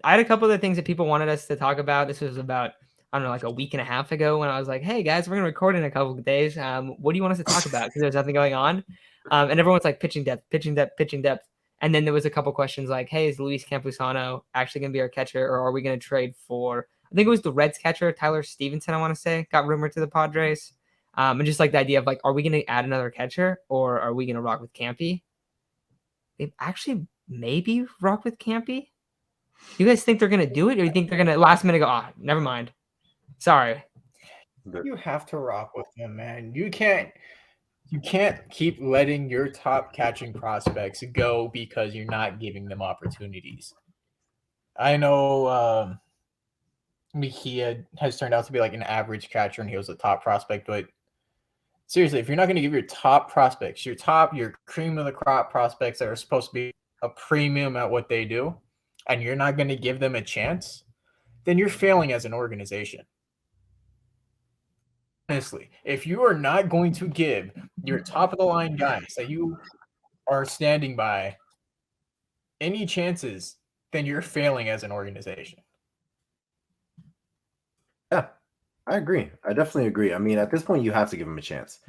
I had a couple of the things that people wanted us to talk about. This was about, I don't know, like a week and a half ago when I was like, hey guys, we're going to record in a couple of days. What do you want us to talk about? Because there's nothing going on. And everyone's like pitching depth. And then there was a couple questions like, hey, is Luis Campusano actually going to be our catcher, or are we going to trade for, I think it was the Reds catcher, Tyler Stevenson, I want to say, got rumored to the Padres. And just like the idea of like, are we going to add another catcher, or are we going to rock with Campy? They've actually maybe rock with Campy. You guys think they're going to do it, or you think they're going to last minute go, never mind. Sorry. You have to rock with him, man. You can't keep letting your top catching prospects go because you're not giving them opportunities. I know Mejia has turned out to be like an average catcher and he was a top prospect, but seriously, if you're not going to give your top prospects, your cream of the crop prospects that are supposed to be a premium at what they do, and you're not going to give them a chance, then you're failing as an organization. Honestly, if you are not going to give your top of the line guys that you are standing by any chances, then you're failing as an organization. Yeah, I agree. I definitely agree. I mean, at this point, you have to give him a chance.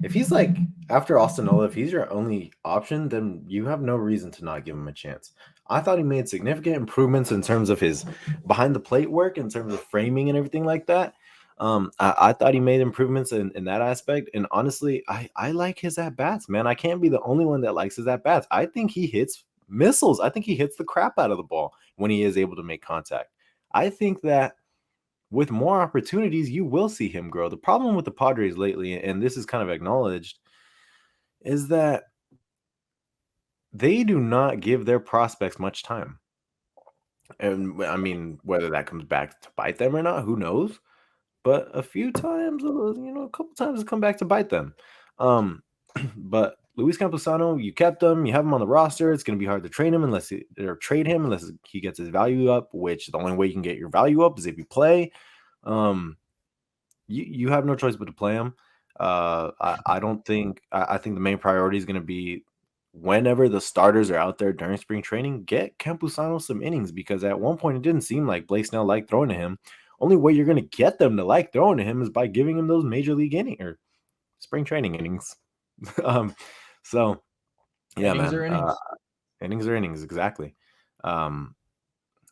If he's like, after Austin Nola, if he's your only option, then you have no reason to not give him a chance. I thought he made significant improvements in terms of his behind the plate work, in terms of framing and everything like that. I thought he made improvements in that aspect. And honestly, I like his at-bats, man. I can't be the only one that likes his at-bats. I think he hits missiles. I think he hits the crap out of the ball when he is able to make contact. I think that with more opportunities, you will see him grow. The problem with the Padres lately, and this is kind of acknowledged, is that they do not give their prospects much time. And I mean, whether that comes back to bite them or not, who knows? But a few times, a couple times it's come back to bite them. But Luis Campusano, you kept him, you have him on the roster. It's going to be hard to trade him unless he gets his value up, which the only way you can get your value up is if you play. You have no choice but to play him. I think the main priority is going to be whenever the starters are out there during spring training, get Campusano some innings, because at one point it didn't seem like Blake Snell liked throwing to him. Only way you're going to get them to like throwing to him is by giving him those major league innings or spring training innings. So yeah, innings man. Are innings. Innings are innings, exactly. Yeah,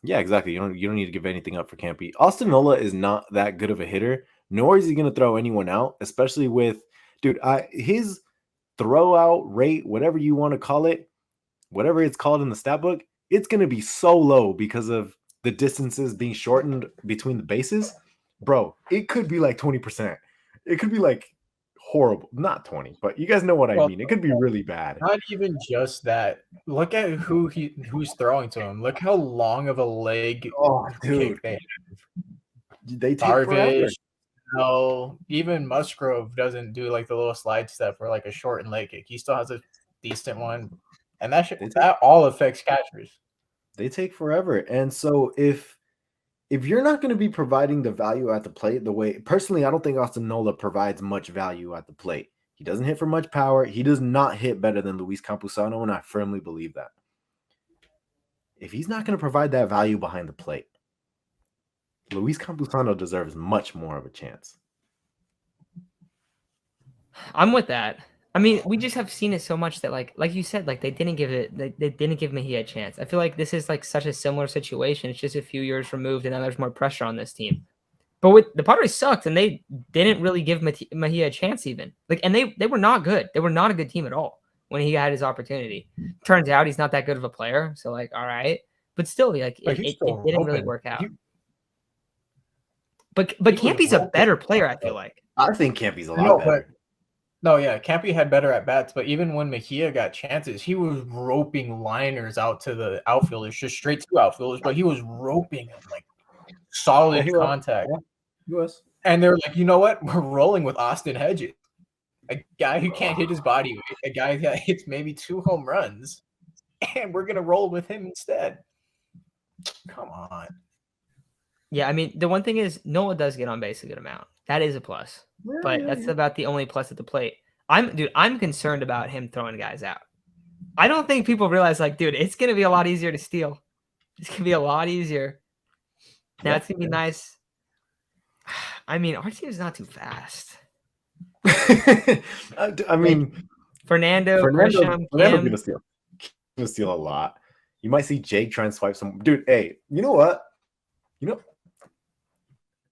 exactly. You don't need to give anything up for Campy. Austin Nola is not that good of a hitter, nor is he going to throw anyone out, especially with his throw-out rate, whatever you want to call it, whatever it's called in the stat book, it's going to be so low because of the distances being shortened between the bases. Bro, it could be like 20%. It could be like horrible. Not 20, but you guys know what I mean. It could be really bad. Not even just that. Look at who's throwing to him. Look how long of a leg kick they have. They take forever. No, even Musgrove doesn't do like the little slide step or like a shortened leg kick. He still has a decent one, and that all affects catchers. They take forever, and so if you're not going to be providing the value at the plate the way, personally, I don't think Austin Nola provides much value at the plate. He doesn't hit for much power. He does not hit better than Luis Campusano, and I firmly believe that. If he's not going to provide that value behind the plate, Luis Campusano deserves much more of a chance. I'm with that. I mean, we just have seen it so much that like you said, like they didn't give Mejia a chance. I feel like this is like such a similar situation. It's just a few years removed, and now there's more pressure on this team. But with the Padres sucked, and they didn't really give Mejia a chance even. Like, and they were not good. They were not a good team at all when he had his opportunity. Turns out he's not that good of a player. So like, all right, but still, like it didn't really work out. But Campy's a better player, I feel like. I think Campy's a lot better. No, yeah, Campy had better at bats, but even when Mejia got chances, he was roping liners out to the outfielders, just straight to outfielders, but he was roping them like solid contact. Yeah, he was. And they're like, you know what? We're rolling with Austin Hedges, a guy who can't hit his body weight, a guy that hits maybe 2 home runs, and we're going to roll with him instead. Come on. Yeah, I mean, the one thing is Nola does get on base a good amount. That is a plus. But that's about the only plus at the plate. I'm concerned about him throwing guys out. I don't think people realize, like, dude, it's going to be a lot easier to steal. It's gonna be a lot easier. Now Yeah, it's gonna be nice. I mean, our team's not too fast. I mean, Fernando, Fernando Grisham, gonna Kim. steal. Gonna steal a lot. You might see Jake try and swipe some. Dude, hey, you know what? You know,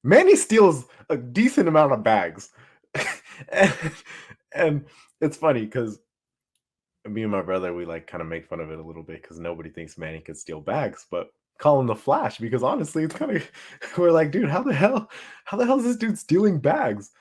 Manny steals a decent amount of bags, and it's funny because me and my brother, we like kind of make fun of it a little bit because nobody thinks Manny could steal bags, but call him the Flash because honestly, it's kind of we're like, dude, how the hell is this dude stealing bags?